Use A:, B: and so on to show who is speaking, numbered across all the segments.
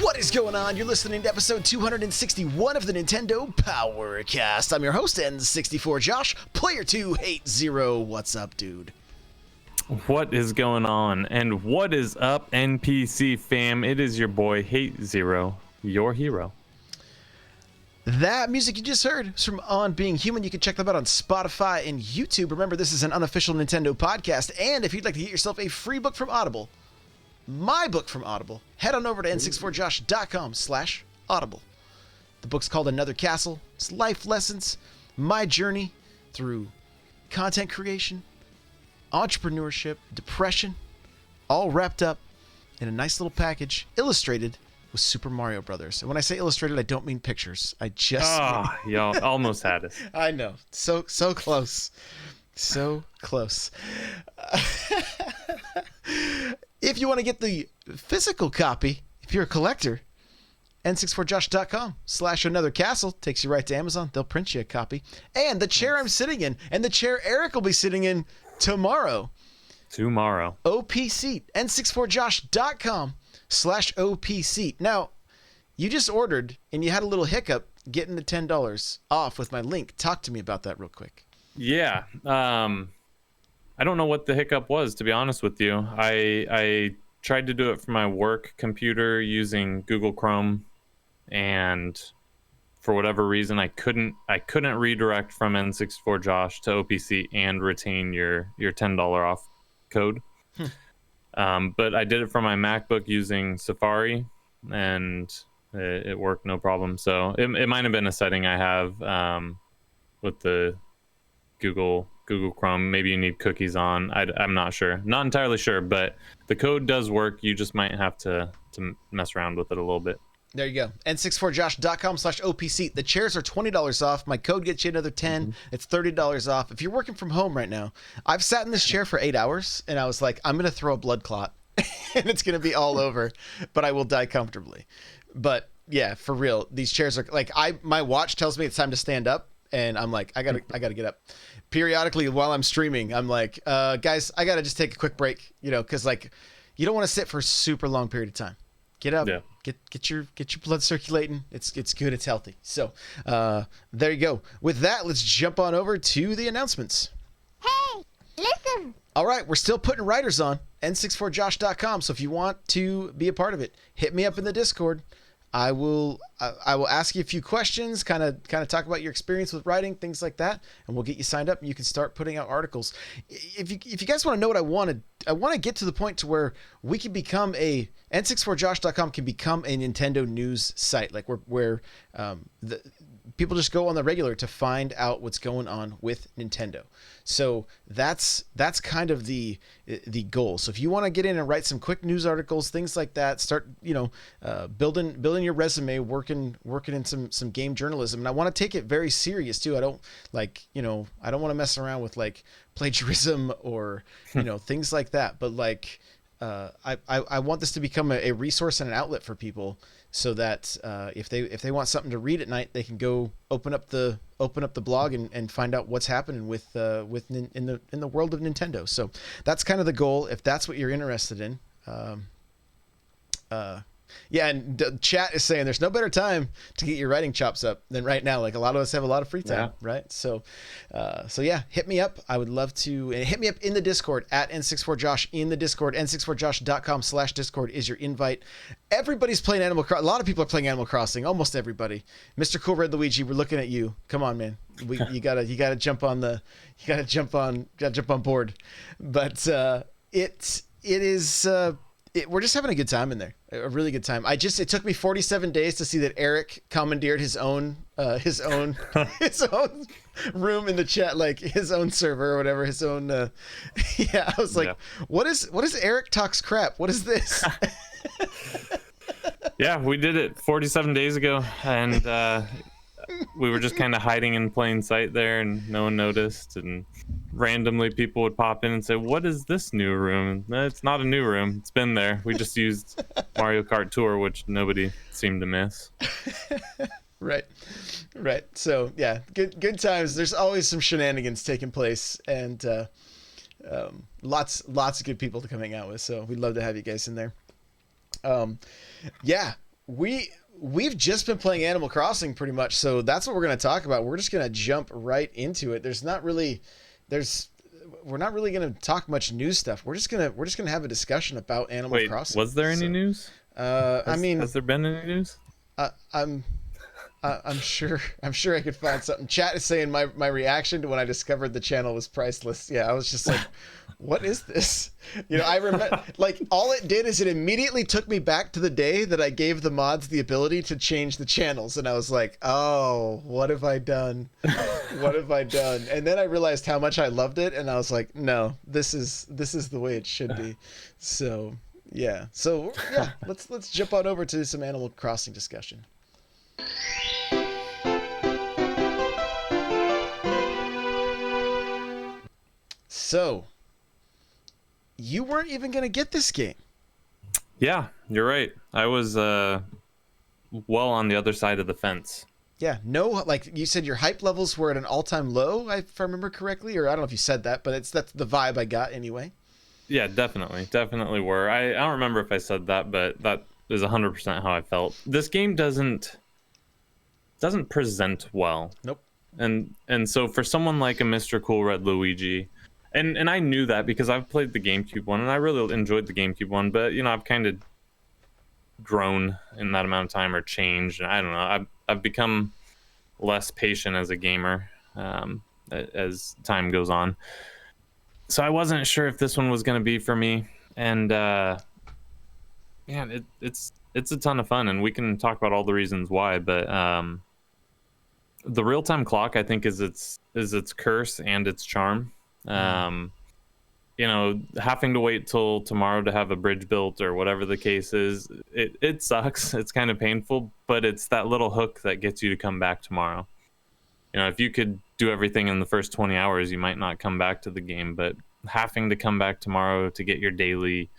A: What is going on? You're listening to episode 261 of the Nintendo Powercast. I'm your host, N64 Josh, player 280. What's up, dude?
B: What is going on? And what is up, NPC fam? It is your boy, Hate Zero, your hero.
A: That music you just heard is from On Being Human. You can check them out on Spotify and YouTube. Remember, this is an unofficial Nintendo podcast, and if you'd like to get yourself a free book from Audible, my book from Audible, head on over to n64josh.com/audible. The book's called Another Castle. It's life lessons, my journey through content creation, entrepreneurship, depression, all wrapped up in a nice little package, illustrated with Super Mario Brothers. And when I say illustrated, I don't mean pictures. I just
B: y'all almost had us.
A: I know. So close. So close. If you want to get the physical copy, if you're a collector, n64josh.com/anothercastle takes you right to Amazon. They'll print you a copy. And the chair I'm sitting in, and the chair Eric will be sitting in tomorrow. OP seat. n64josh.com/OP seat. Now, you just ordered, and you had a little hiccup getting the $10 off with my link. Talk to me about that real quick.
B: Yeah. I don't know what the hiccup was, to be honest with you. I tried to do it from my work computer using Google Chrome, and for whatever reason, I couldn't redirect from N64Josh to OPC and retain your $10 off code. But I did it from my MacBook using Safari, and it worked no problem. So it might have been a setting I have with the Google Chrome. Maybe you need cookies on. I'm not sure. Not entirely sure, but the code does work. You just might have to mess around with it a little bit.
A: There you go. n64josh.com/OPC. The chairs are $20 off. My code gets you another 10. It's $30 off. If you're working from home right now, I've sat in this chair for 8 hours, and I was like, I'm going to throw a blood clot, and it's going to be all over, but I will die comfortably. But yeah, for real, these chairs are like, my watch tells me it's time to stand up, and I'm like, I gotta get up. Periodically while I'm streaming, I'm like, guys, I gotta just take a quick break, because like, you don't want to sit for a super long period of time. Get up,
B: yeah.
A: Get your blood circulating. It's good, it's healthy. So there you go. With that, let's jump on over to the announcements.
C: Hey, listen.
A: All right, we're still putting writers on n64josh.com. So if you want to be a part of it, hit me up in the Discord. I will ask you a few questions, kind of talk about your experience with writing, things like that, and we'll get you signed up and you can start putting out articles. If you guys want to know what I want to get to the point to where we can become n64josh.com can become a Nintendo news site, like where the people just go on the regular to find out what's going on with Nintendo. So that's kind of the goal. So if you want to get in and write some quick news articles, things like that, start building your resume, working in some game journalism. And I want to take it very serious too. I don't want to mess around with like plagiarism or things like that. But like I want this to become a resource and an outlet for people, so that if they want something to read at night, they can go open up the blog and find out what's happening in the world of Nintendo. So that's kind of the goal, if that's what you're interested in. Yeah, and the chat is saying there's no better time to get your writing chops up than right now. Like, a lot of us have a lot of free time, right? So yeah, hit me up. I would love to. And hit me up in the Discord at N64Josh in the Discord. n64josh.com/Discord is your invite. Everybody's playing Animal Crossing. A lot of people are playing Animal Crossing. Almost everybody. Mr. Cool Red Luigi, we're looking at you. Come on, man. You gotta jump on board. But we're just having a good time in there, a really good time. It took me 47 days to see that Eric commandeered his own room in the chat, like his own server or whatever, his own. I was like, what is Eric Talks Crap? What is this?
B: Yeah, we did it 47 days ago, and we were just kind of hiding in plain sight there, and no one noticed. And randomly, people would pop in and say, "What is this new room?" It's not a new room. It's been there. We just used Mario Kart Tour, which nobody seemed to miss.
A: Right. So yeah, good times. There's always some shenanigans taking place, and lots of good people to come hang out with. So we'd love to have you guys in there. Yeah, we've just been playing Animal Crossing pretty much, so that's what we're going to talk about. We're just going to jump right into it. We're not really going to talk much news stuff. We're just going to have a discussion about Animal Crossing.
B: Was there any news? Has there been any news?
A: I'm sure I could find something. Chat is saying my reaction to when I discovered the channel was priceless. Yeah, I was just like, what is this? I remember, like, all it did is it immediately took me back to the day that I gave the mods the ability to change the channels, and I was like, oh, what have I done? What have I done? And then I realized how much I loved it, and I was like, no, this is the way it should be. So yeah, let's jump on over to some Animal Crossing discussion. So, you weren't even going to get this game.
B: Yeah, you're right. I was well on the other side of the fence.
A: Yeah, no, like you said, your hype levels were at an all-time low, if I remember correctly, or I don't know if you said that, but that's the vibe I got anyway.
B: Yeah, definitely were. I don't remember if I said that, but that is 100% how I felt. This game doesn't present well.
A: Nope.
B: And so for someone like a Mr. Cool Red Luigi, and I knew that because I've played the GameCube one and I really enjoyed the GameCube one, but I've kind of grown in that amount of time or changed. I don't know. I've become less patient as a gamer as time goes on. So I wasn't sure if this one was going to be for me. And it's a ton of fun, and we can talk about all the reasons why, but the real-time clock, I think, is its curse and its charm. Having to wait till tomorrow to have a bridge built or whatever the case is, it sucks. It's kind of painful, but it's that little hook that gets you to come back tomorrow. If you could do everything in the first 20 hours, you might not come back to the game, but having to come back tomorrow to get your daily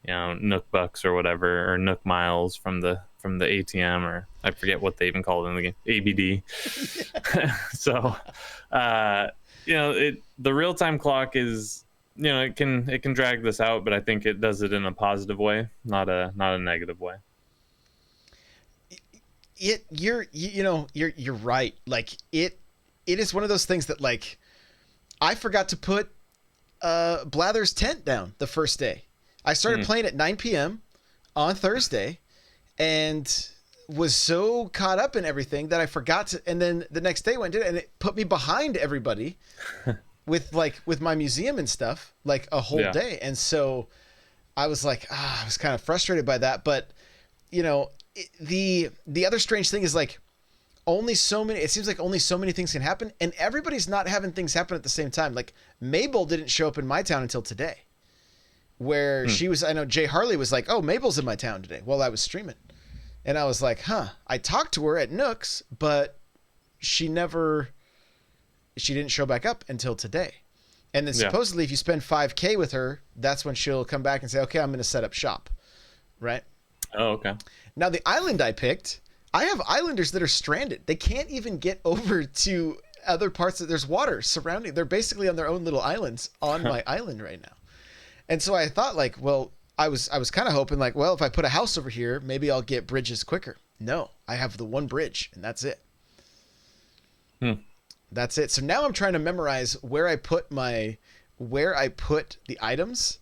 B: Nook bucks or whatever, or Nook miles from the ATM, or I forget what they even call it in the game, ABD. So the real-time clock is, it can drag this out, but I think it does it in a positive way, not a negative way.
A: You're right. Like it is one of those things that, like, I forgot to put Blather's tent down the first day. I started playing at 9 p.m. on Thursday and was so caught up in everything that I forgot to, and then the next day went and did it, and it put me behind everybody with my museum and stuff, like a whole day. And so I was like, I was kind of frustrated by that. But the other strange thing is, like, it seems like only so many things can happen, and everybody's not having things happen at the same time. Like, Mabel didn't show up in my town until today, where she was. I know Jay Harley was like, oh, Mabel's in my town today while I was streaming, and I was like, I talked to her at Nooks, but she didn't show back up until today. And then supposedly if you spend $5,000 with her, that's when she'll come back and say, okay, I'm going to set up shop. Right?
B: Oh, okay.
A: Now, the island I picked, I have islanders that are stranded. They can't even get over to other parts. There's water surrounding. They're basically on their own little islands on my island right now. And so I thought, like, well, I was kind of hoping, like, well, if I put a house over here, maybe I'll get bridges quicker. No, I have the one bridge, and that's it. That's it. So now I'm trying to memorize where I put the items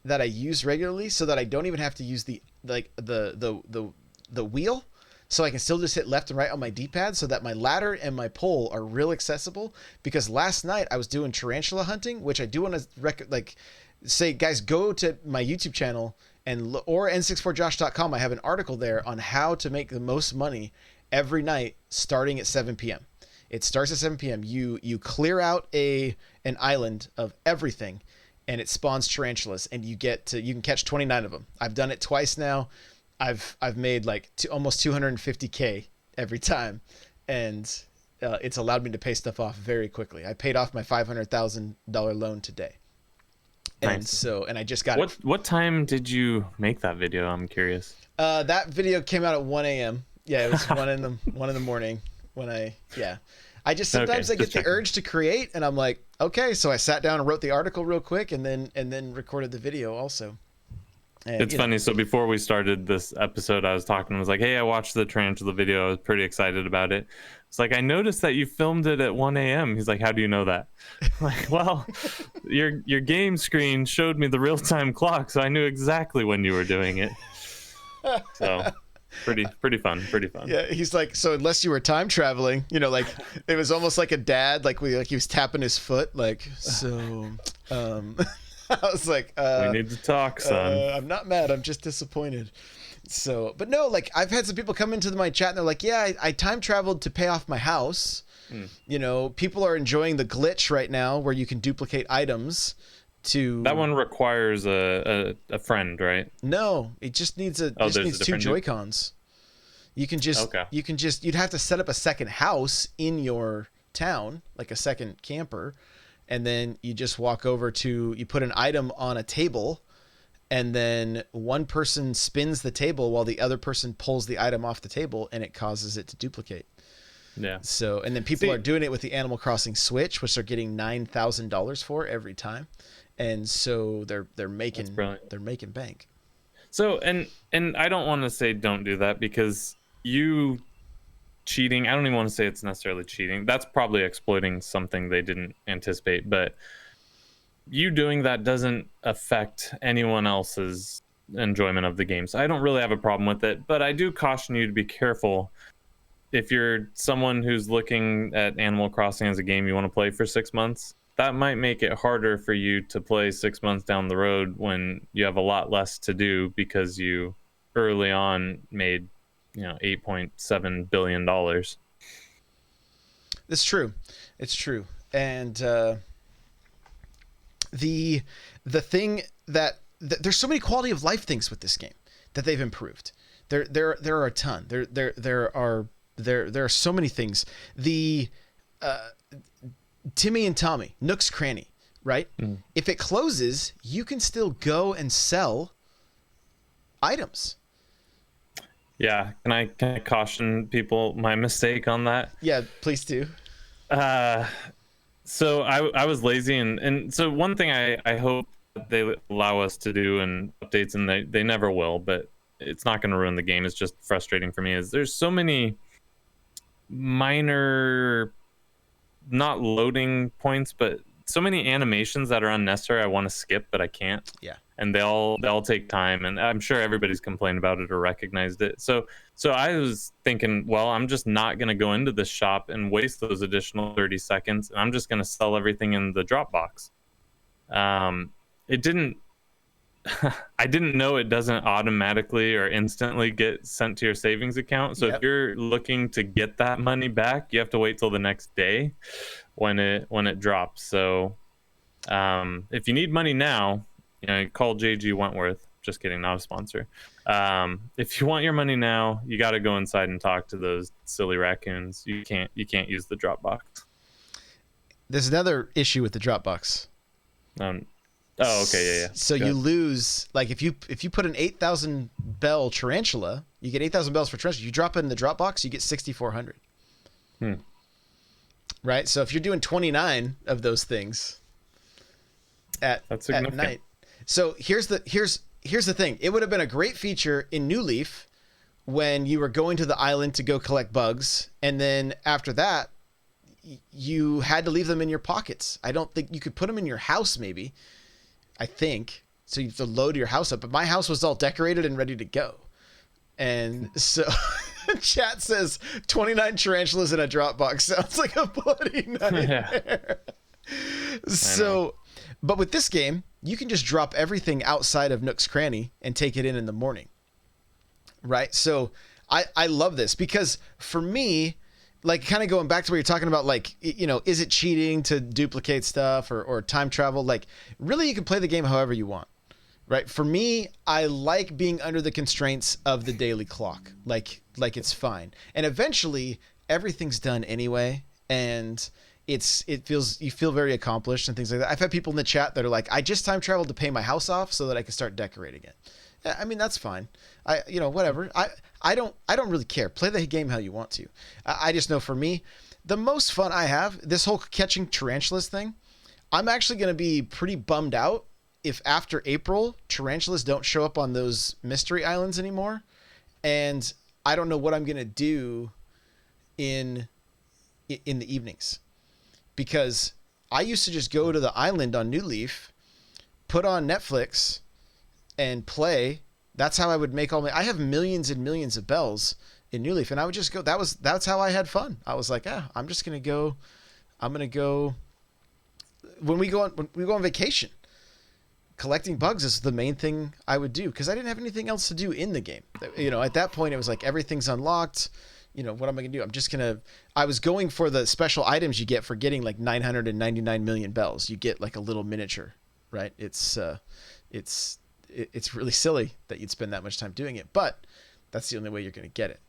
A: that I use regularly, so that I don't even have to use the wheel. So I can still just hit left and right on my D-pad, so that my ladder and my pole are real accessible. Because last night I was doing tarantula hunting, which I do want to say, guys, go to my YouTube channel or n64josh.com. I have an article there on how to make the most money every night starting at 7 p.m. It starts at 7 p.m. You clear out an island of everything, and it spawns tarantulas, and you can catch 29 of them. I've done it twice now. I've made like almost $250,000 every time, and it's allowed me to pay stuff off very quickly. I paid off my $500,000 loan today.
B: Nice.
A: And I just got it.
B: What time did you make that video? I'm curious.
A: That video came out at 1 a.m. Yeah, it was 1 in the morning when I just sometimes I get the urge to create, and I'm like, okay, so I sat down and wrote the article real quick, and then recorded the video also. And,
B: It's funny. So before we started this episode, I was talking. I was like, "Hey, I watched the tarantula video. I was pretty excited about it." It's like I noticed that you filmed it at 1 a.m. He's like, "How do you know that?" I'm like, well, your game screen showed me the real time clock, so I knew exactly when you were doing it. So pretty fun.
A: Yeah, he's like, so unless you were time traveling, like it was almost like a dad, like he was tapping his foot, like so. I was like,
B: we need to talk, son.
A: I'm not mad. I'm just disappointed. So, but no, like I've had some people come into my chat and they're like, yeah, I time traveled to pay off my house. People are enjoying the glitch right now where you can duplicate items to.
B: That one requires a friend, right?
A: No, it just needs two Joy-Cons. You'd have to set up a second house in your town, like a second camper. And then you just walk over you put an item on a table, and then one person spins the table while the other person pulls the item off the table, and it causes it to duplicate.
B: Yeah.
A: So, and then people are doing it with the Animal Crossing Switch, which they're getting $9,000 for every time. And so they're making bank.
B: So, and I don't want to say don't do that, because you cheating, I don't even want to say it's necessarily cheating. That's probably exploiting something they didn't anticipate, but you doing that doesn't affect anyone else's enjoyment of the game. So I don't really have a problem with it, but I do caution you to be careful. If you're someone who's looking at Animal Crossing as a game you want to play for 6 months, that might make it harder for you to play 6 months down the road when you have a lot less to do, because you early on made $8.7 billion.
A: It's true. And the thing that there's so many quality of life things with this game that they've improved. There are a ton. There are so many things. The Timmy and Tommy, Nook's Cranny, right? If it closes, you can still go and sell items.
B: Yeah, can I caution people my mistake on that?
A: Yeah, please do.
B: So I was lazy, and so one thing I hope they allow us to do in updates, and they never will, but it's not going to ruin the game. It's just frustrating for me. Is there's so many minor, not loading points, but so many animations that are unnecessary I want to skip, but I can't.
A: Yeah.
B: And they all take time, and I'm sure everybody's complained about it or recognized it. So I was thinking, well, I'm just not going to go into this shop and waste those additional 30 seconds, and I'm just going to sell everything in the Dropbox. It didn't. I didn't know it doesn't automatically or instantly get sent to your savings account. So if you're looking to get that money back, you have to wait till the next day when it drops. So if you need money now, call JG Wentworth. Just kidding, not a sponsor. If you want your money now, you got to go inside and talk to those silly raccoons. You can't use the Dropbox.
A: There's another issue with the Dropbox.
B: Oh, okay, yeah.
A: So you lose, like if you put an 8,000 bell tarantula, you get 8,000 bells for tarantula. You drop it in the Dropbox, you get 6,400. Right. So if you're doing 29 of those things at night, so here's the thing. It would have been a great feature in New Leaf when you were going to the island to go collect bugs, and then after that, you had to leave them in your pockets. I don't think you could put them in your house, maybe. I think so. You have to load your house up, but my house was all decorated and ready to go. And so chat says 29 tarantulas in a Dropbox sounds like a bloody nightmare. So, but with this game, you can just drop everything outside of Nook's Cranny and take it in the morning. Right. So I love this because for me, like kind of going back to what you're talking about, like, is it cheating to duplicate stuff or time travel? Like really you can play the game however you want, right? For me, I like being under the constraints of the daily clock. Like it's fine. And eventually everything's done anyway. And you feel very accomplished and things like that. I've had people in the chat that are like, I just time traveled to pay my house off so that I can start decorating it. Yeah, I mean, that's fine. Whatever. I don't really care. Play the game how you want to. I just know for me, the most fun I have, this whole catching tarantulas thing, I'm actually going to be pretty bummed out if after April tarantulas don't show up on those mystery islands anymore, and I don't know what I'm gonna do in the evenings, because I used to just go to the island on New Leaf, put on Netflix, and play. That's how I would make all my. I have millions and millions of bells in New Leaf, and I would just go. That's how I had fun. I was like, I'm just gonna go. I'm gonna go. When we go on vacation, collecting bugs is the main thing I would do, because I didn't have anything else to do in the game. At that point it was like everything's unlocked. What am I gonna do? I was going for the special items you get for getting like 999 million bells. You get like a little miniature, right? It's really silly that you'd spend that much time doing it, but that's the only way you're gonna get it.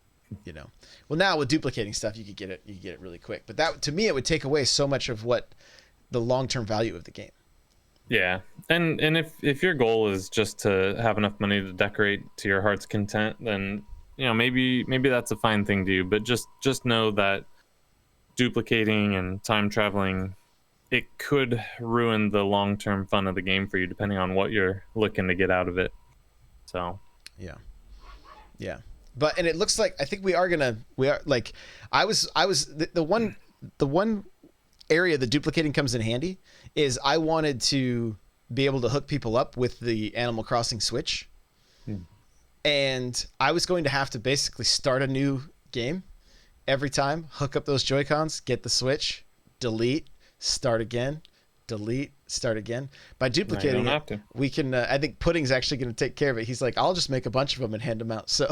A: Well, now with duplicating stuff, you could get it really quick. But that, to me, it would take away so much of what the long-term value of the game.
B: Yeah, and if your goal is just to have enough money to decorate to your heart's content, then maybe that's a fine thing to do. But just know that duplicating and time traveling, it could ruin the long-term fun of the game for you, depending on what you're looking to get out of it. So yeah. But, and it looks like, I think we are like, the one area the duplicating comes in handy is I wanted to be able to hook people up with the Animal Crossing Switch. And I was going to have to basically start a new game every time, hook up those Joy-Cons, get the Switch, delete, start again, delete, start again. By duplicating it, we can, I think Pudding's actually going to take care of it. He's like, I'll just make a bunch of them and hand them out. So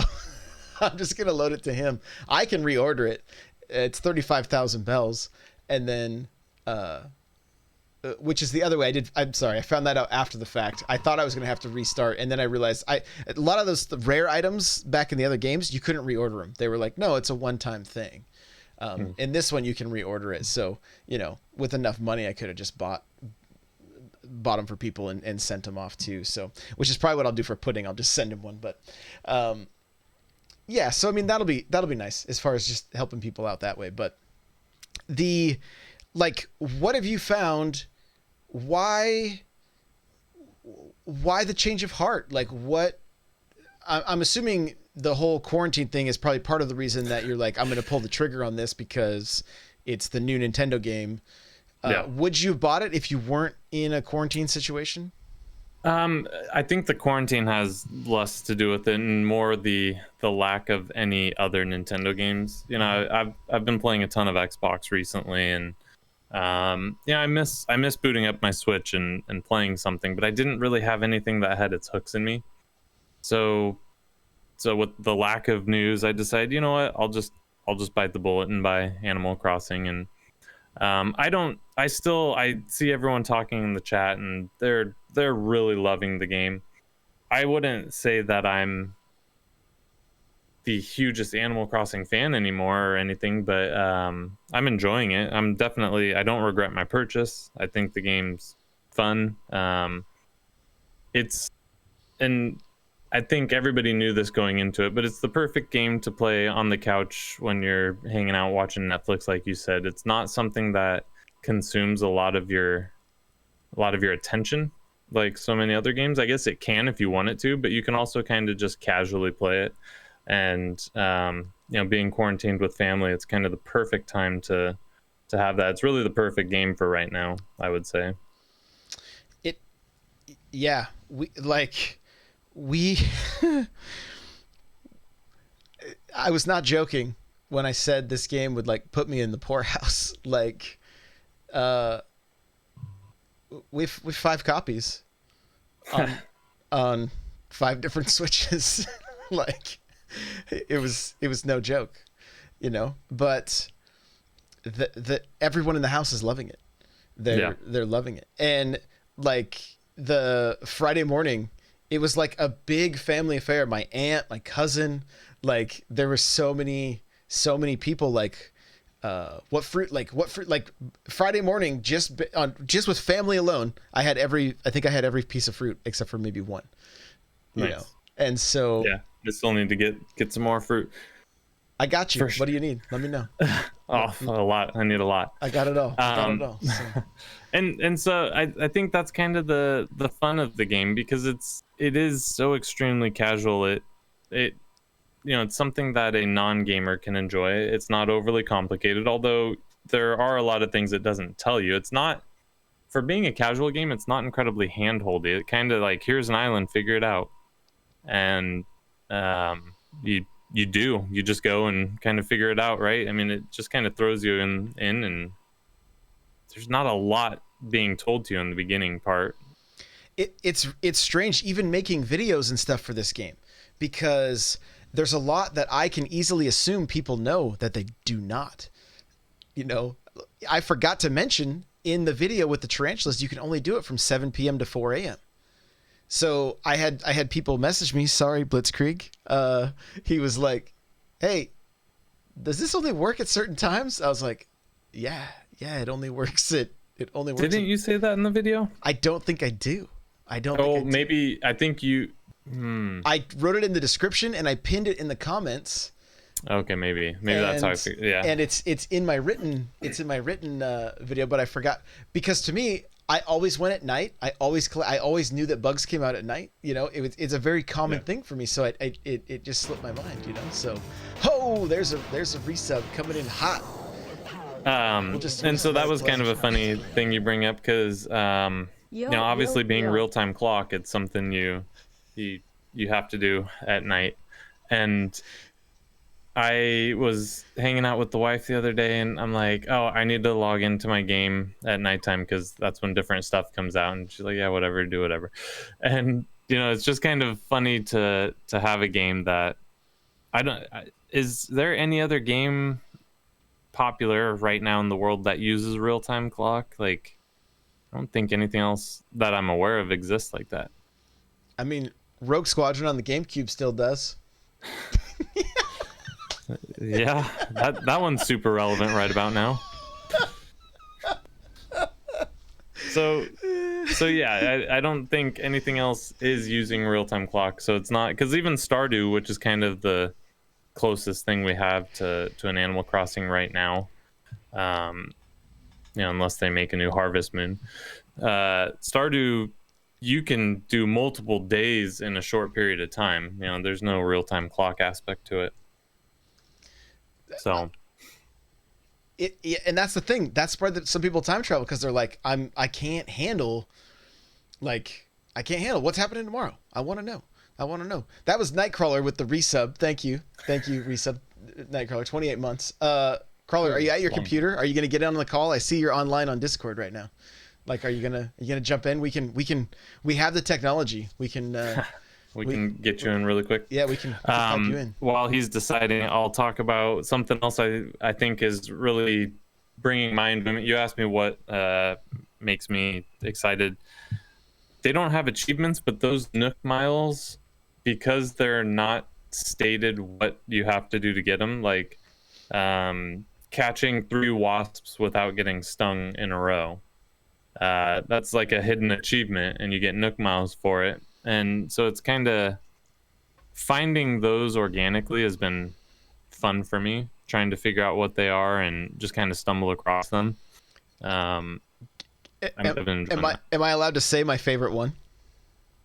B: I'm just going to load it to him. I can reorder it. It's 35,000 bells. And then, which is the other way. I'm sorry, I found that out after the fact. I thought I was going to have to restart, and then I realized a lot of those rare items back in the other games, you couldn't reorder them. They were like, no, it's a one-time thing. In this one, you can reorder it. So, with enough money, I could have just bought them for people and sent them off too. So, which is probably what I'll do for Pudding. I'll just send him one. But, yeah. So I mean, that'll be nice as far as just helping people out that way. But what have you found? Why the change of heart? Like, what? I'm assuming the whole quarantine thing is probably part of the reason that you're like, I'm going to pull the trigger on this because it's the new Nintendo game. Yeah.
A: Would you have bought it if you weren't in a quarantine situation?
B: I think the quarantine has less to do with it and more the lack of any other Nintendo games. I've been playing a ton of Xbox recently, and I miss booting up my Switch and playing something, but I didn't really have anything that had its hooks in me. So with the lack of news, I decided, you know what, I'll just bite the bullet and buy Animal Crossing. And I see everyone talking in the chat, and they're really loving the game. I wouldn't say that I'm the hugest Animal Crossing fan anymore or anything, but I'm enjoying it. I don't regret my purchase. I think the game's fun. And I think everybody knew this going into it, but it's the perfect game to play on the couch when you're hanging out watching Netflix, like you said. It's not something that consumes a lot of your attention like so many other games. I guess it can if you want it to, but you can also kind of just casually play it. And being quarantined with family, it's kind of the perfect time to have that. It's really the perfect game for right now, I would say.
A: I was not joking when I said this game would like put me in the poorhouse. Like, with 5 copies on 5 different Switches. Like, it was no joke, but the everyone in the house is loving it. They're loving it. And like the Friday morning, it was like a big family affair. My aunt, my cousin, like there were so many people. Like, what fruit? Like Friday morning, just with family alone, I think I had every piece of fruit except for maybe one.
B: Nice.
A: And so
B: yeah, I still need to get some more fruit.
A: I got you.
B: For
A: What
B: sure.
A: do you need? Let me know.
B: Oh, a lot. I need a lot.
A: I got it all. So.
B: And so I think that's kind of the fun of the game, because it is so extremely casual. It it's something that a non-gamer can enjoy. It's not overly complicated, although there are a lot of things it doesn't tell you. It's not, for being a casual game, it's not incredibly hand-holdy. It kind of like, here's an island, figure it out. And you just go and kind of figure it out, right? I mean, it just kind of throws you in and there's not a lot being told to you in the beginning part.
A: It's strange even making videos and stuff for this game, because there's a lot that I can easily assume people know that they do not. I forgot to mention in the video with the tarantulas, you can only do it from 7 p.m. to 4 a.m. So I had people message me, sorry, Blitzkrieg. He was like, hey, does this only work at certain times? I was like, yeah, it only works at,
B: Didn't you say that in the video?
A: I don't think I do. I don't think I do.
B: Maybe, I think you...
A: I wrote it in the description and I pinned it in the comments.
B: Okay, maybe that's how I figured. Yeah,
A: and it's in my written video, but I forgot, because to me, I always went at night. I always knew that bugs came out at night. It's a very common thing for me. So it just slipped my mind. So, there's a resub coming in hot.
B: And so that was kind of a funny thing you bring up, because obviously being real-time clock, it's something you have to do at night. And I was hanging out with the wife the other day, and I'm like, oh, I need to log into my game at nighttime, because that's when different stuff comes out. And she's like, yeah, whatever, do whatever. And it's just kind of funny to have a game that is there any other game popular right now in the world that uses real-time clock? Like, I don't think anything else that I'm aware of exists like that.
A: I mean, Rogue Squadron on the GameCube still does.
B: Yeah, that one's super relevant right about now. So yeah, I don't think anything else is using real-time clock. So it's not, because even Stardew, which is kind of the closest thing we have to an Animal Crossing right now, unless they make a new Harvest Moon, Stardew, you can do multiple days in a short period of time. There's no real-time clock aspect to it. So
A: and that's the thing. That's where some people time travel, because they're like, I can't handle what's happening tomorrow. I want to know. That was Nightcrawler with the resub. Thank you resub, Nightcrawler, 28 months. Crawler, are you at your computer? Are you gonna get on the call? I see you're online on Discord right now. Like, are you gonna jump in? We have the technology. We can
B: get you in really quick.
A: Yeah, we can pop you in.
B: While he's deciding, I'll talk about something else I think is really bringing mind. You asked me what makes me excited. They don't have achievements, but those Nook miles, because they're not stated what you have to do to get them, like catching 3 wasps without getting stung in a row. That's like a hidden achievement, and you get Nook miles for it. And so it's kind of finding those organically has been fun for me, trying to figure out what they are and just kind of stumble across them.
A: Am I allowed to say my favorite one?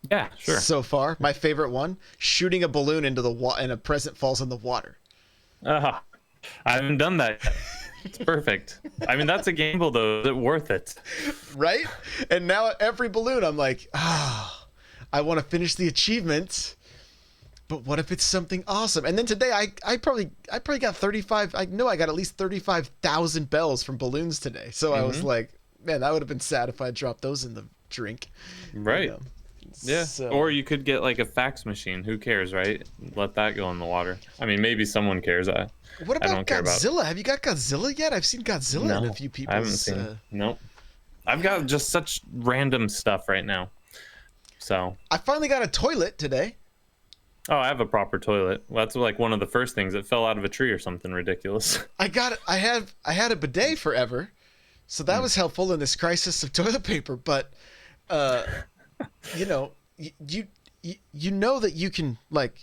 B: Yeah, sure.
A: So far, my favorite one: shooting a balloon into the water and a present falls in the water.
B: I haven't done that yet. It's perfect. I mean, that's a gamble, though. Is it worth it?
A: Right? And now at every balloon, I'm like, I want to finish the achievement, but what if it's something awesome? And then today, I probably got 35. I know I got at least 35,000 bells from balloons today. So I was like, man, that would have been sad if I dropped those in the drink.
B: Right. Yeah. So. Or you could get like a fax machine. Who cares, right? Let that go in the water. I mean, maybe someone cares.
A: What about Godzilla? Have you got Godzilla yet? I've seen Godzilla in a few people's...
B: I haven't seen. Nope. I've got just such random stuff right now. So
A: I finally got a toilet today.
B: Oh, I have a proper toilet. Well, that's like one of the first things. It fell out of a tree or something ridiculous.
A: I had a bidet forever, so that was helpful in this crisis of toilet paper. But, you know that you can like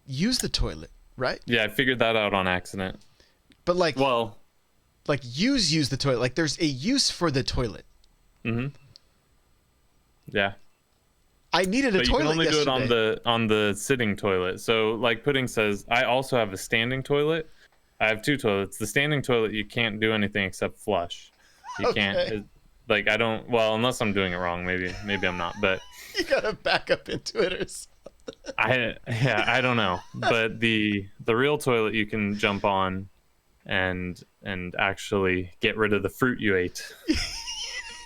A: use the toilet right?
B: Yeah, I figured that out on accident.
A: But like,
B: Well,
A: use the toilet. Like, there's a use for the toilet.
B: yeah.
A: I needed a
B: But you
A: toilet
B: can only
A: yesterday.
B: do it on the sitting toilet. So like Pudding says, I also have a standing toilet. I have 2 toilets. The standing toilet, you can't do anything except flush. You can't
A: Okay.
B: like I don't, well, unless I'm doing it wrong, maybe I'm not, but
A: You gotta back up into it or something.
B: I don't know. But the real toilet you can jump on and actually get rid of the fruit you ate.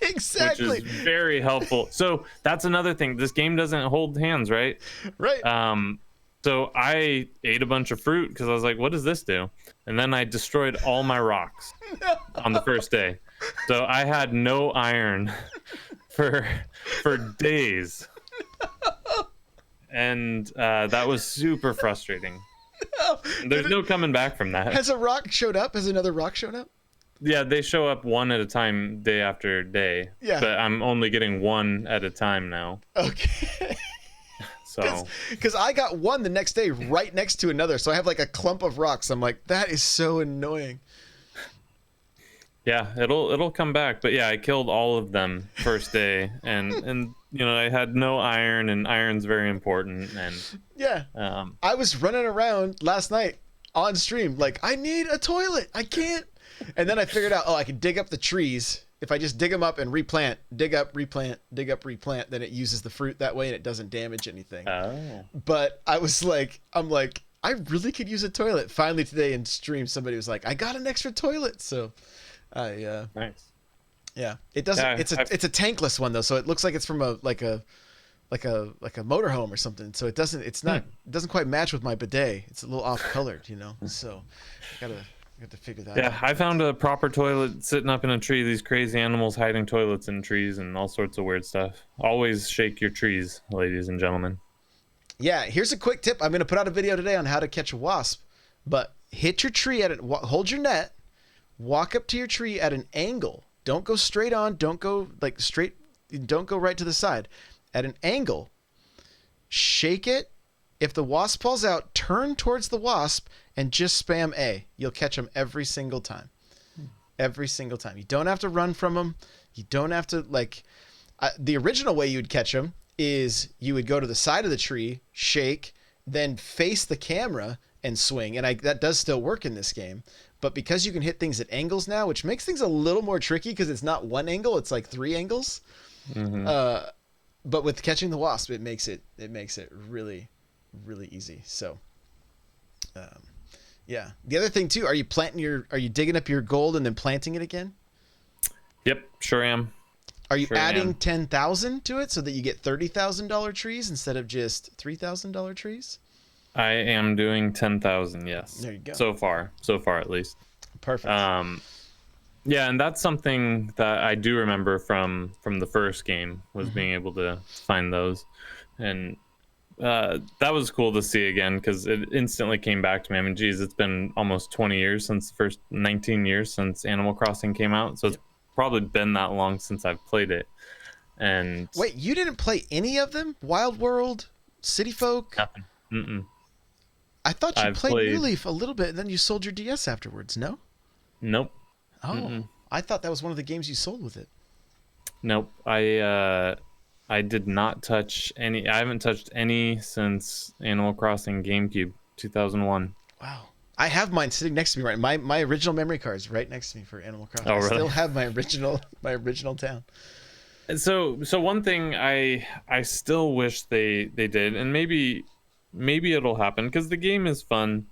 A: Exactly.
B: Which is very helpful. So that's another thing. This game doesn't hold hands, right?
A: Right.
B: So I ate a bunch of fruit because I was like, what does this do? And then I destroyed all my rocks on the first day. So I had no iron for days. And that was super frustrating. There's no coming back from that.
A: Has a rock showed up? Has another rock shown up?
B: Yeah, they show up one at a time, day after day.
A: Yeah.
B: But I'm only getting one at a time now.
A: Okay.
B: So
A: Because I got one the next day right next to another. So I have like a clump of rocks. I'm like, that is so annoying.
B: yeah, it'll come back. But yeah, I killed all of them first day, and you know, I had no iron, and iron's very important. And
A: Yeah. I was running around last night on stream like, I need a toilet. I can't. And then I figured out, I can dig up the trees. If I just dig them up and replant, dig up, replant, dig up, replant, then it uses the fruit that way and it doesn't damage anything.
B: oh,
A: But I was like, I really could use a toilet. Finally today in stream, somebody was like, I got an extra toilet. So
B: nice.
A: yeah, it doesn't,
B: Yeah,
A: it's a tankless one though. So it looks like it's from a motorhome or something. So it doesn't quite match with my bidet. It's a little off colored, you know? So I got to figure that out.
B: Yeah, I found a proper toilet sitting up in a tree. These crazy animals hiding toilets in trees and all sorts of weird stuff. Always shake your trees, ladies and gentlemen.
A: Yeah, here's a quick tip. I'm going to put out a video today on how to catch a wasp, but hit your tree at it. Hold your net, walk up to your tree at an angle. Don't go straight on. Don't go like straight. Don't go right to the side. At an angle, shake it. If the wasp falls out, turn towards the wasp and just spam A. You'll catch them every single time. Every single time. You don't have to run from them. You don't have to the original way you'd catch them is you would go to the side of the tree, shake, then face the camera and swing. And that does still work in this game. But because you can hit things at angles now, which makes things a little more tricky because it's not one angle, it's like 3 angles. Mm-hmm. But with catching the wasp, it makes it really, really easy. So, yeah. The other thing too, are you digging up your gold and then planting it again?
B: Yep, sure am.
A: Are you
B: Sure
A: adding
B: am.
A: 10,000 to it so that you get $30,000 trees instead of just $3,000 trees?
B: I am doing 10,000. Yes.
A: There you go.
B: So far at least.
A: Perfect.
B: Yeah, and that's something that I do remember from the first game was being able to find those, and that was cool to see again because it instantly came back to me. I mean, geez, it's been almost 20 years since the first 19 years since Animal Crossing came out, so it's probably been that long since I've played it. And
A: Wait, you didn't play any of them? Wild World, City Folk?
B: nothing. Mm-mm.
A: I thought you
B: I've
A: played
B: played-
A: New Leaf a little bit and then you sold your DS afterwards, no?
B: Nope.
A: Oh, I thought that was one of the games you sold with it.
B: Nope. I did not touch any. I haven't touched any since Animal Crossing GameCube 2001.
A: Wow. I have mine sitting next to me right. My original memory card is right next to me for Animal Crossing.
B: Oh, really?
A: I still have my original town.
B: And so one thing I still wish they did, and maybe it'll happen because the game is fun.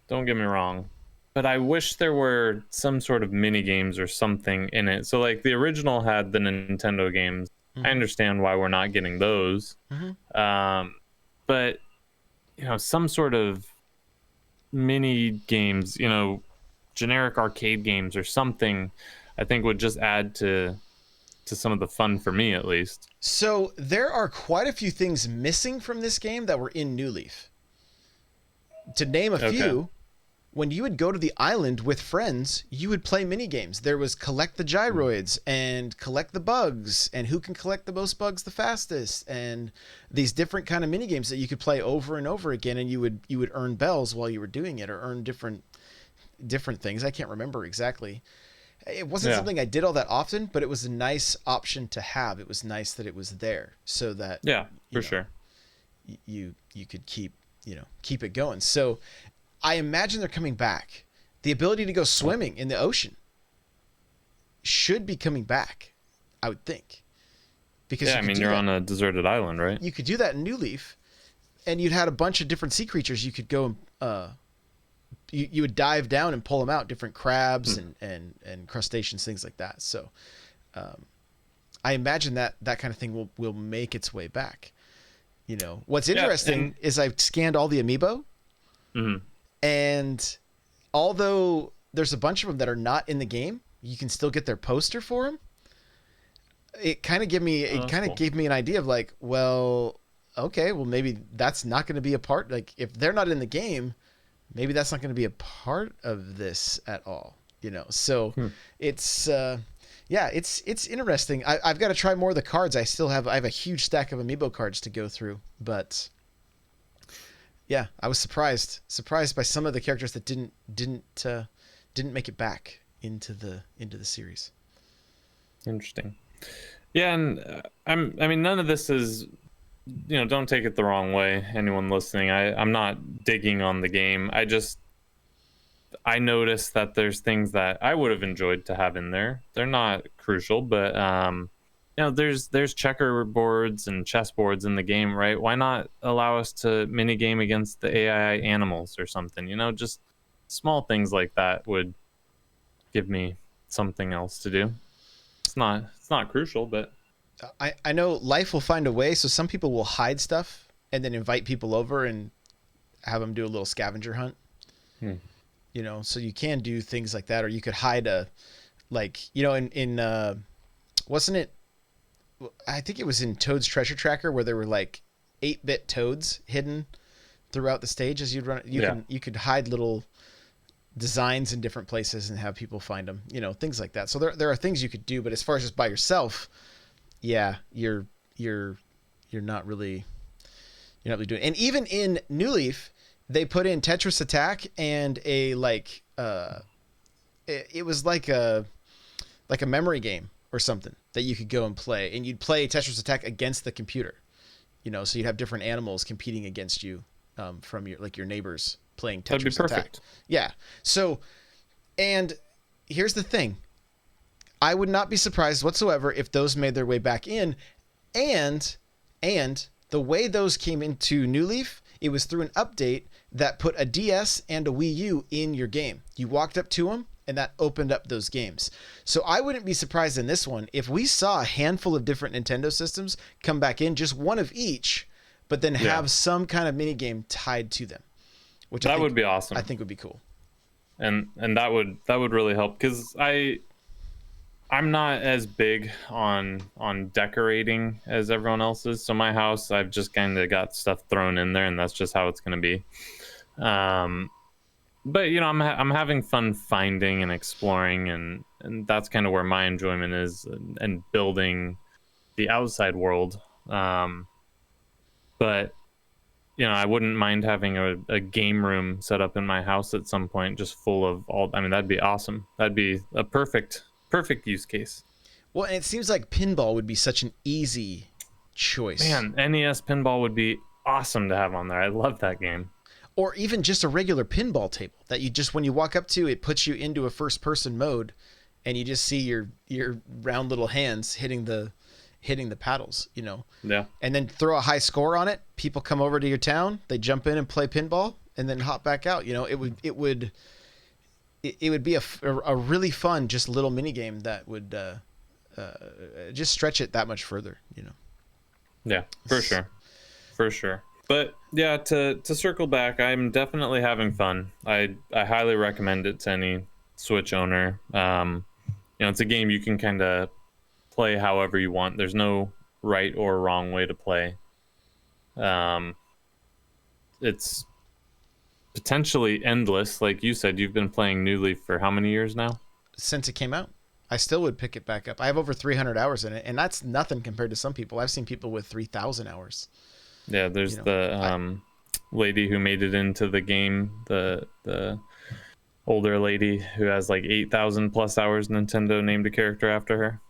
B: Don't get me wrong. But I wish there were some sort of mini games or something in it. So like the original had the Nintendo games. I understand why we're not getting those. But you know, some sort of mini games, you know, generic arcade games or something, I think would just add to some of the fun for me at least.
A: So there are quite a few things missing from this game that were in New Leaf. To name a few, when you would go to the island with friends, you would play mini games. There was collect the gyroids and collect the bugs and who can collect the most bugs the fastest, and these different kind of mini games that you could play over and over again, and you would earn bells while you were doing it, or earn different things. I can't remember exactly. It wasn't something I did all that often, but it was a nice option to have. It was nice that it was there so that
B: sure.
A: You could keep it going. So I imagine they're coming back. The ability to go swimming in the ocean should be coming back, I would think. Because
B: you're on a deserted island, right?
A: You could do that in New Leaf, and you'd had a bunch of different sea creatures you could go you would dive down and pull them out, different crabs and crustaceans, things like that. So I imagine that kind of thing will make its way back. What's interesting is I scanned all the amiibo, and although there's a bunch of them that are not in the game, you can still get their poster for them. It kind of gave me an idea of like, well, okay, well maybe that's not going to be a part. Like if they're not in the game, maybe that's not going to be a part of this at all. So it's it's interesting. I've got to try more of the cards. I have a huge stack of amiibo cards to go through, but yeah, I was surprised by some of the characters that didn't make it back into the series.
B: Interesting. Yeah, and I mean none of this is, don't take it the wrong way, anyone listening. I'm not digging on the game. I noticed that there's things that I would have enjoyed to have in there. They're not crucial, but there's checkerboards and chessboards in the game, right? Why not allow us to mini game against the AI animals or something? Just small things like that would give me something else to do. It's not crucial, but
A: I know life will find a way. So some people will hide stuff and then invite people over and have them do a little scavenger hunt. So you can do things like that, or you could hide in wasn't it? I think it was in Toad's Treasure Tracker where there were like 8-bit toads hidden throughout the stage as you'd run. You could hide little designs in different places and have people find them. Things like that. So there are things you could do, but as far as just by yourself, you're not really doing it. And even in New Leaf, they put in Tetris Attack and it was like a memory game or something that you could go and play, and you'd play Tetris Attack against the computer. So you'd have different animals competing against you from your neighbors playing Tetris
B: That'd be perfect.
A: Attack. Yeah. So, and here's the thing. I would not be surprised whatsoever if those made their way back in, and the way those came into New Leaf, it was through an update that put a DS and a Wii U in your game. You walked up to them, and that opened up those games. So I wouldn't be surprised in this one if we saw a handful of different Nintendo systems come back in, just one of each, but then have some kind of mini game tied to them. Which I think
B: would be awesome.
A: I think would be cool.
B: And that would really help, because I'm not as big on decorating as everyone else is. So my house, I've just kind of got stuff thrown in there, and that's just how it's going to be. But I'm having fun finding and exploring, and that's kind of where my enjoyment is, and building the outside world. But I wouldn't mind having a game room set up in my house at some point, just full of all. I mean, that'd be awesome. That'd be a perfect use case.
A: Well, and it seems like pinball would be such an easy choice.
B: Man, NES pinball would be awesome to have on there. I love that game.
A: Or even just a regular pinball table that you just, when you walk up to, it puts you into a first person mode, and you just see your round little hands hitting the paddles,
B: Yeah.
A: And then throw a high score on it. People come over to your town, they jump in and play pinball, and then hop back out. It would be a really fun, just little mini game that would just stretch it that much further.
B: Yeah, for sure. But yeah, to circle back, I'm definitely having fun. I highly recommend it to any Switch owner. It's a game you can kind of play however you want. There's no right or wrong way to play. It's potentially endless. Like you said, you've been playing New Leaf for how many years now?
A: Since it came out, I still would pick it back up. I have over 300 hours in it, and that's nothing compared to some people. I've seen people with 3,000 hours.
B: Yeah, there's the lady who made it into the game, the older lady who has like 8,000 plus hours. Nintendo named a character after her.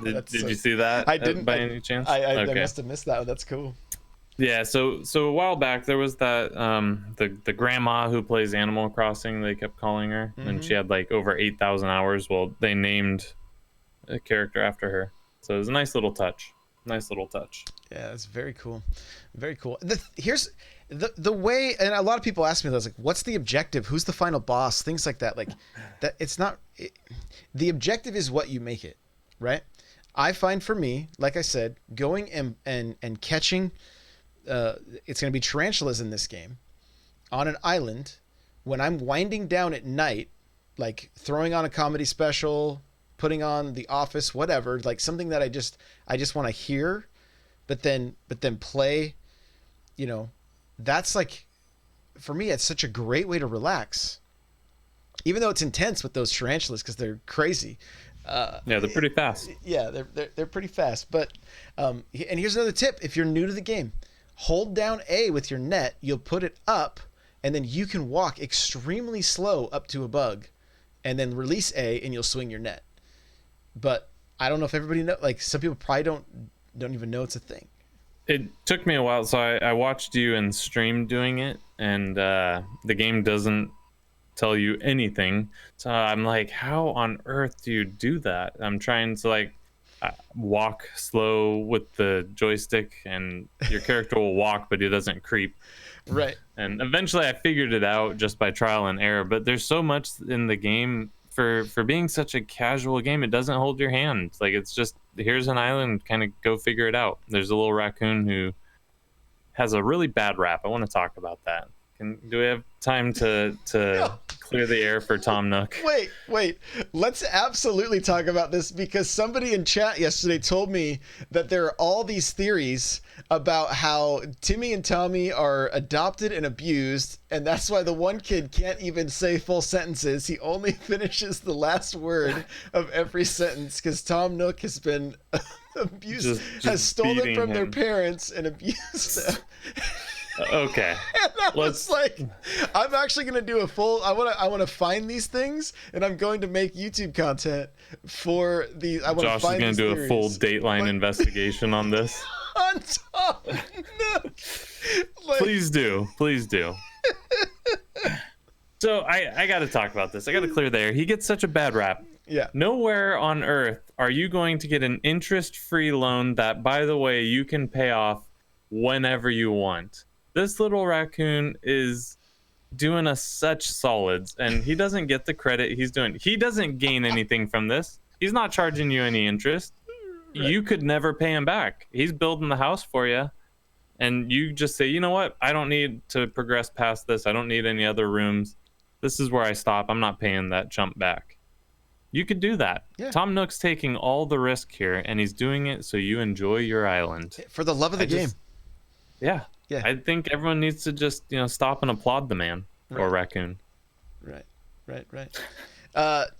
B: Did you see that?
A: I didn't
B: by any chance.
A: I must have missed that one. That's cool.
B: Yeah, so a while back there was that the grandma who plays Animal Crossing, they kept calling her, and she had like over 8,000 hours. Well, they named a character after her, so it was a nice little touch.
A: Yeah, it's very cool, very cool. Here's the way, and a lot of people ask me this, like, what's the objective? Who's the final boss? Things like that. Like that, it's not. The objective is what you make it, right? I find for me, like I said, going and catching. It's going to be tarantulas in this game on an island when I'm winding down at night, like throwing on a comedy special, putting on The Office, whatever, like something that I just want to hear, but then play, that's like, for me, it's such a great way to relax, even though it's intense with those tarantulas because they're crazy.
B: Yeah, they're pretty fast.
A: Yeah, they're pretty fast. But and here's another tip: if you're new to the game, hold down A with your net, you'll put it up, and then you can walk extremely slow up to a bug, and then release A, and you'll swing your net. But I don't know if everybody know. Like, some people probably don't even know it's a thing.
B: It took me a while, so I watched you in stream doing it, and the game doesn't tell you anything. So I'm like, how on earth do you do that? I'm trying to like walk slow with the joystick, and your character will walk, but he doesn't creep.
A: Right.
B: And eventually I figured it out just by trial and error. But there's so much in the game for being such a casual game. It doesn't hold your hand. Like, it's just, here's an island, kind of go figure it out. There's a little raccoon who has a really bad rap. I want to talk about that. Do we have time to clear the air for Tom Nook?
A: Wait. Let's absolutely talk about this, because somebody in chat yesterday told me that there are all these theories about how Timmy and Tommy are adopted and abused, and that's why the one kid can't even say full sentences. He only finishes the last word of every sentence because Tom Nook has been abused, has stolen from their parents and abused them.
B: Okay.
A: And I was like, I'm actually going to do a full, I want to find these things, and I'm going to make YouTube content for these. I want
B: Josh
A: to find
B: is going to do a full
A: theories.
B: Dateline investigation on this.
A: On top. No.
B: Please do. So I got to talk about this. I got to clear the air. He gets such a bad rap.
A: Yeah.
B: Nowhere on earth are you going to get an interest-free loan that, by the way, you can pay off whenever you want. This little raccoon is doing us such solids, and he doesn't get the credit he's doing. He doesn't gain anything from this. He's not charging you any interest. Right. You could never pay him back. He's building the house for you, and you just say, you know what? I don't need to progress past this. I don't need any other rooms. This is where I stop. I'm not paying that chump back. You could do that. Yeah. Tom Nook's taking all the risk here, and he's doing it so you enjoy your island.
A: For the love of the game.
B: Yeah. I think everyone needs to just, stop and applaud the man or raccoon.
A: Right.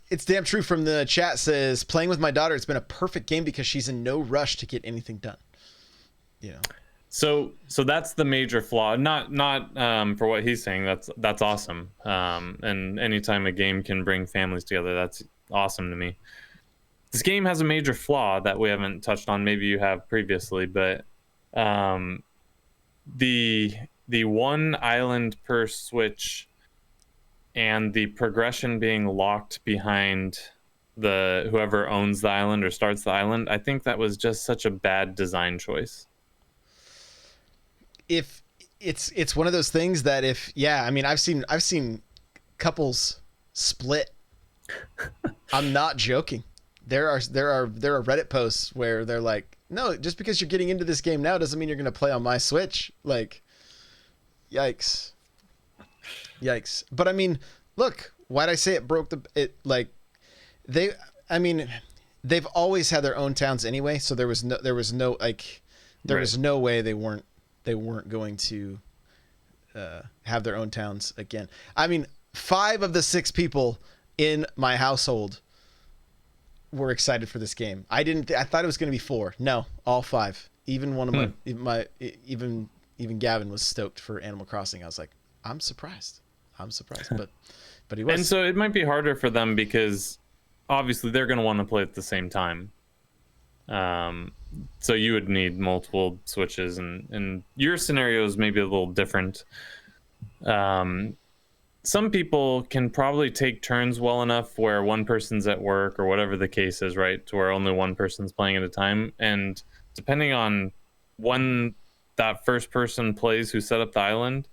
A: It's damn true from the chat says, playing with my daughter, it's been a perfect game because she's in no rush to get anything done.
B: So that's the major flaw. Not for what he's saying. That's awesome. And anytime a game can bring families together, that's awesome to me. This game has a major flaw that we haven't touched on. Maybe you have previously, but the one island per switch and the progression being locked behind the whoever owns the island or starts the island, I think that was just such a bad design choice.
A: If it's one of those things that I've seen couples split. I'm not joking. There are Reddit posts where they're like, no, just because you're getting into this game now doesn't mean you're going to play on my Switch. Like, yikes. But I mean, look, why'd I say it broke they've always had their own towns anyway. So there was no way they weren't going to have their own towns again. I mean, 5 of the 6 people in my household were excited for this game. I thought it was going to be 4. No, all 5. Even one of even Gavin was stoked for Animal Crossing. I was like, I'm surprised, but he was.
B: And so it might be harder for them because obviously they're going to want to play at the same time. So you would need multiple switches, and your scenario is maybe a little different. Some people can probably take turns well enough where one person's at work or whatever the case is, right? To where only one person's playing at a time. And depending on when that first person plays who set up the island,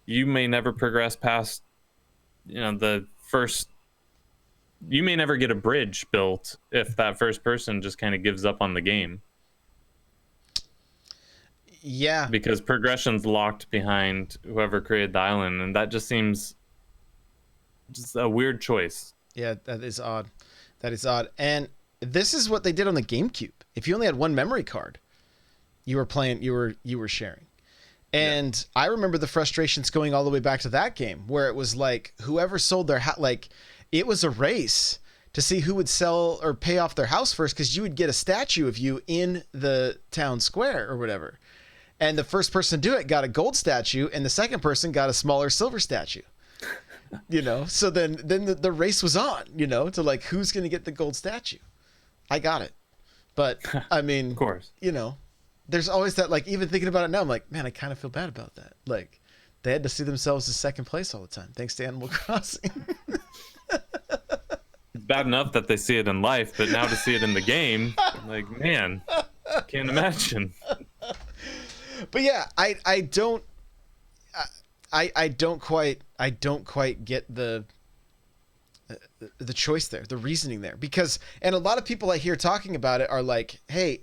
B: you may never progress past, the first. You may never get a bridge built if that first person just kind of gives up on the game.
A: Yeah.
B: Because progression's locked behind whoever created the island, and that just seems just a weird choice.
A: Yeah, that is odd. And this is what they did on the GameCube. If you only had one memory card, you were sharing. And yeah. I remember the frustrations going all the way back to that game, where it was like whoever sold their it was a race to see who would sell or pay off their house first, because you would get a statue of you in the town square or whatever. And the first person to do it got a gold statue, and the second person got a smaller silver statue. So then the race was on, to like who's going to get the gold statue. I got it. But I mean,
B: of course,
A: there's always that, like, even thinking about it now, I'm like, man, I kind of feel bad about that. Like, they had to see themselves as second place all the time, thanks to Animal Crossing.
B: It's bad enough that they see it in life, but now to see it in the game, like, man, can't imagine.
A: But yeah, I don't quite get the choice there, the reasoning there, because, and a lot of people I hear talking about it are like, hey,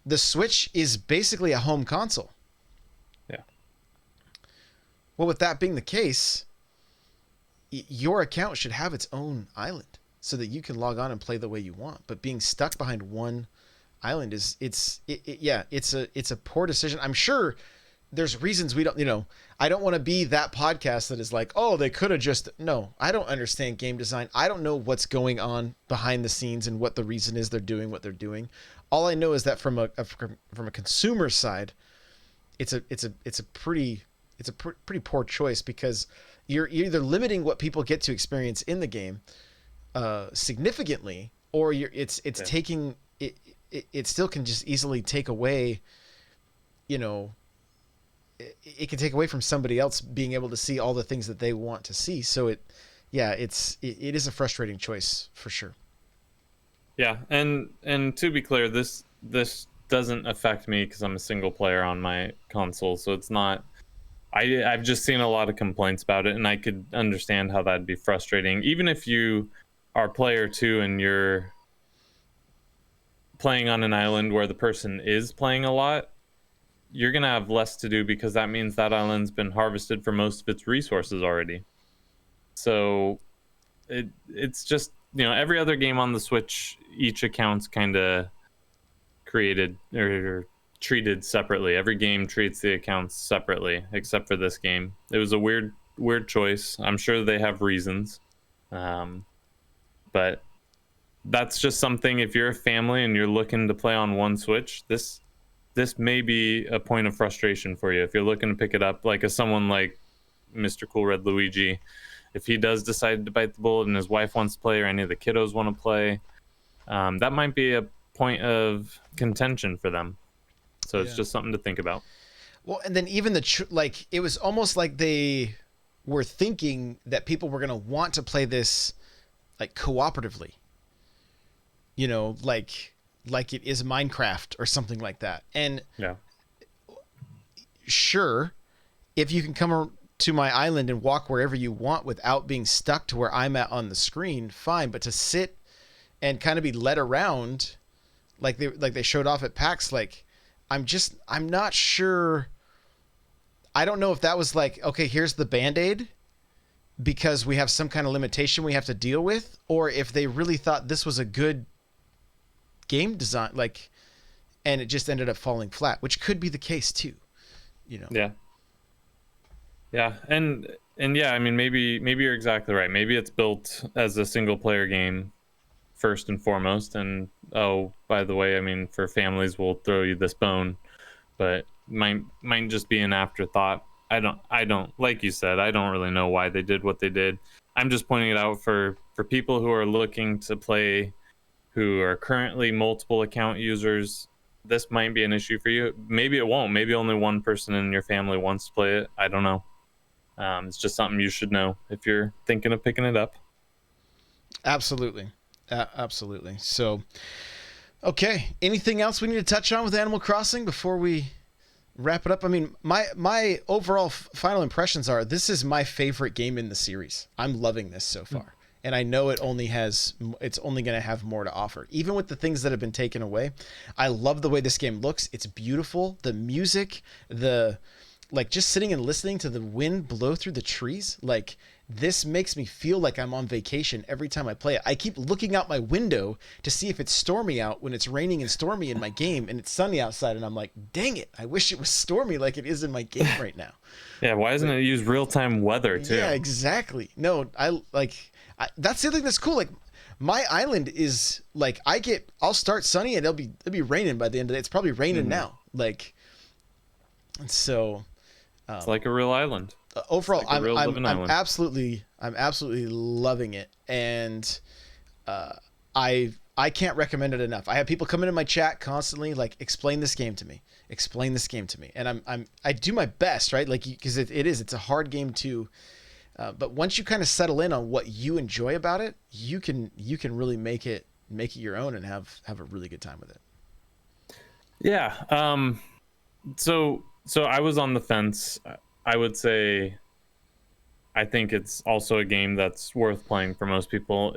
A: the Switch is basically a home console.
B: Yeah.
A: Well, with that being the case, your account should have its own island so that you can log on and play the way you want. But being stuck behind one island it's a poor decision. I'm sure there's reasons we don't, I don't want to be that podcast that is like, oh, they could have just, no, I don't understand game design. I don't know what's going on behind the scenes and what the reason is they're doing what they're doing. All I know is that from a consumer side, it's a pretty poor choice, because you're either limiting what people get to experience in the game significantly, or it's taking it still can just easily take away, it can take away from somebody else being able to see all the things that they want to see. So it is a frustrating choice for sure.
B: Yeah, and to be clear, this doesn't affect me because I'm a single player on my console, so it's not. I've just seen a lot of complaints about it, and I could understand how that'd be frustrating. Even if you are player 2 and you're playing on an island where the person is playing a lot, you're gonna have less to do, because that means that island's been harvested for most of its resources already. So it's just, every other game on the Switch, each account's kind of created or treated separately. Every game treats the accounts separately, except for this game. It was a weird choice. I'm sure they have reasons, but that's just something. If you're a family and you're looking to play on one Switch, this may be a point of frustration for you. If you're looking to pick it up, like as someone like Mr. Cool Red Luigi, if he does decide to bite the bullet and his wife wants to play, or any of the kiddos want to play, that might be a point of contention for them. So it's just something to think about.
A: Well, and then even it was almost like they were thinking that people were going to want to play this like cooperatively, like it is Minecraft or something like that. And
B: yeah,
A: sure, if you can come to my island and walk wherever you want without being stuck to where I'm at on the screen, fine. But to sit and kind of be led around like they showed off at PAX, like, I'm not sure. I don't know if that was like, okay, here's the Band-Aid because we have some kind of limitation we have to deal with, or if they really thought this was a good game design, like, and it just ended up falling flat, which could be the case too,
B: Yeah. Yeah, and yeah, I mean, maybe you're exactly right. Maybe it's built as a single player game first and foremost, and oh, by the way, I mean, for families, we'll throw you this bone, but might just be an afterthought. I don't like you said, I don't really know why they did what they did. I'm just pointing it out for people who are looking to play, who are currently multiple account users. This might be an issue for you. Maybe it won't. Maybe only one person in your family wants to play it. I don't know. It's just something you should know if you're thinking of picking it up.
A: Absolutely. Absolutely. So, okay. Anything else we need to touch on with Animal Crossing before we wrap it up? I mean, my overall final impressions are this is my favorite game in the series. I'm loving this so far. And I know it's only going to have more to offer. Even with the things that have been taken away, I love the way this game looks. It's beautiful. The music, like just sitting and listening to the wind blow through the trees, like this makes me feel like I'm on vacation every time I play it. I keep looking out my window to see if it's stormy out when it's raining and stormy in my game, and it's sunny outside, and I'm like, dang it, I wish it was stormy like it is in my game right now.
B: Yeah, why doesn't it use real-time weather too?
A: Yeah, exactly. No, that's the other thing that's cool. Like my island is like I'll start sunny and it'll be raining by the end of the day. It's probably raining now. Like, and so
B: it's like a real island.
A: Overall,
B: like
A: I'm absolutely loving it, and I can't recommend it enough. I have people come into my chat constantly, like, explain this game to me, and I do my best, right? Like, because it's a hard game too, but once you kind of settle in on what you enjoy about it, you can really make it your own and have a really good time with it.
B: Yeah. So I was on the fence. I would say I think it's also a game that's worth playing for most people.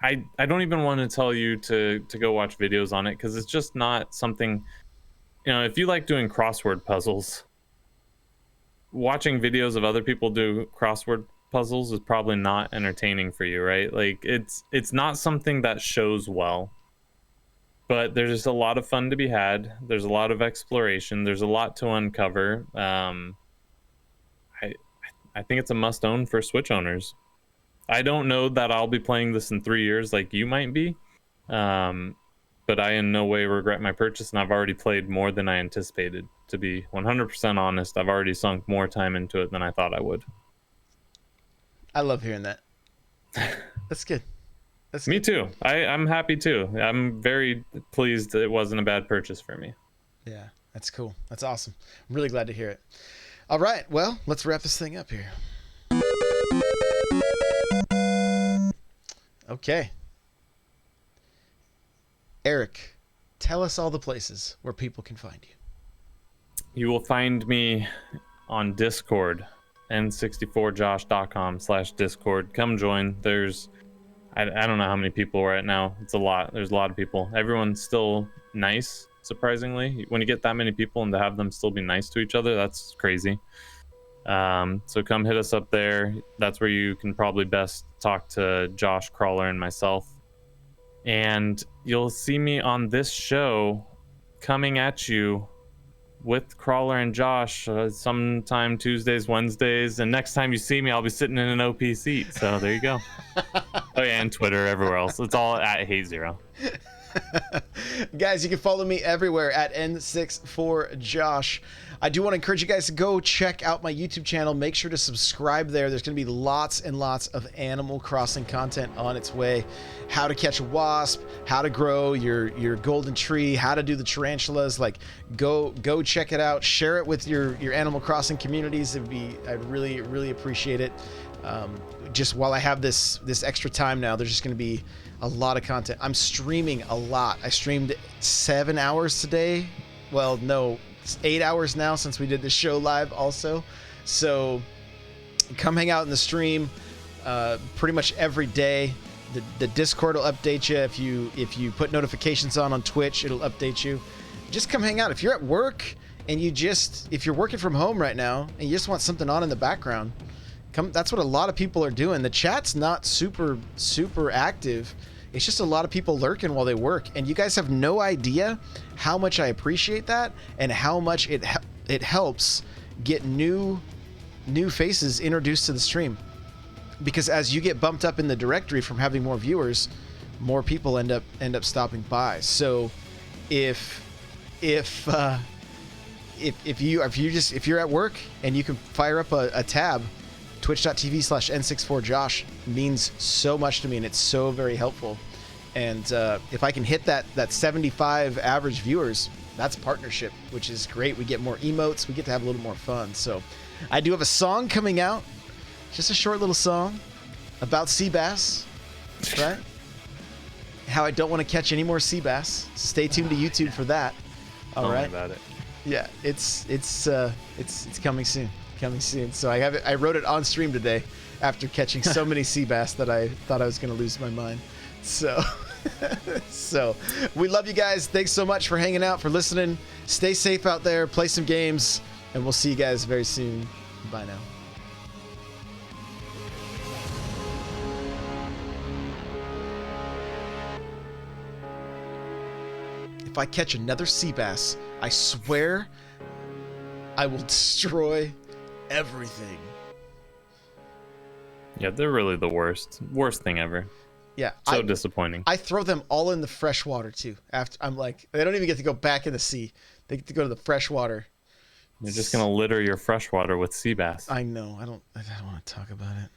B: I don't even want to tell you to go watch videos on it, because it's just not something, if you like doing crossword puzzles, watching videos of other people do crossword puzzles is probably not entertaining for you, right? Like it's not something that shows well. But there's just a lot of fun to be had. There's a lot of exploration. There's a lot to uncover. I think it's a must-own for Switch owners. I don't know that I'll be playing this in 3 years like you might be, but I in no way regret my purchase, and I've already played more than I anticipated. To be 100% honest, I've already sunk more time into it than I thought I would.
A: I love hearing that. That's good.
B: Me too. I'm happy too. I'm very pleased that it wasn't a bad purchase for me.
A: Yeah, that's cool. That's awesome. I'm really glad to hear it. All right, well, let's wrap this thing up here. Okay. Eric, tell us all the places where people can find you.
B: You will find me on Discord, n64josh.com/Discord. Come join. I don't know how many people right now. It's a lot. There's a lot of people. Everyone's still nice, surprisingly. When you get that many people and to have them still be nice to each other, that's crazy. So come hit us up there. That's where you can probably best talk to Josh, Crawler, and myself. And you'll see me on this show coming at you with Crawler and Josh sometime Tuesdays, Wednesdays, and next time you see me, I'll be sitting in an OP seat. So there you go. Oh yeah, and Twitter, everywhere else. It's all at HateZero.
A: Guys, you can follow me everywhere at N64Josh. I do want to encourage you guys to go check out my YouTube channel. Make sure to subscribe there. There's going to be lots and lots of Animal Crossing content on its way. How to catch a wasp, how to grow your golden tree, how to do the tarantulas. Like, go check it out. Share it with your Animal Crossing communities. I'd really appreciate it. Just while I have this extra time now, there's just going to be a lot of content. I'm streaming a lot. I streamed 7 hours today. Well, no, it's 8 hours now since we did the show live also. So come hang out in the stream pretty much every day. The Discord will update you. If you put notifications on Twitch, it'll update you. Just come hang out. If you're at work and if you're working from home right now and you just want something on in the background, that's what a lot of people are doing. The chat's not super active. It's just a lot of people lurking while they work, and you guys have no idea how much I appreciate that and how much it helps get new new faces introduced to the stream, because as you get bumped up in the directory from having more viewers, more people end up stopping by. So if you're at work and you can fire up a tab, twitch.tv/n64josh means so much to me, and it's so very helpful. And if I can hit that 75 average viewers, that's partnership, which is great. We get more emotes, we get to have a little more fun. So I do have a song coming out, just a short little song about sea bass, right? How I don't want to catch any more sea bass. So stay tuned to YouTube for that. All right.
B: About it.
A: Yeah, it's coming soon. Coming soon. So I wrote it on stream today after catching so many sea bass that I thought I was going to lose my mind. So so we love you guys. Thanks so much for hanging out, for listening. Stay safe out there, play some games, and we'll see you guys very soon. Bye now. If I catch another sea bass, I swear I will destroy everything.
B: Yeah, they're really the worst thing ever.
A: Yeah,
B: so disappointing.
A: I throw them all in the fresh water too. After I'm like, they don't even get to go back in the sea. They get to go to the fresh water.
B: You're just gonna litter your freshwater with sea bass.
A: I know. I don't want to talk about it.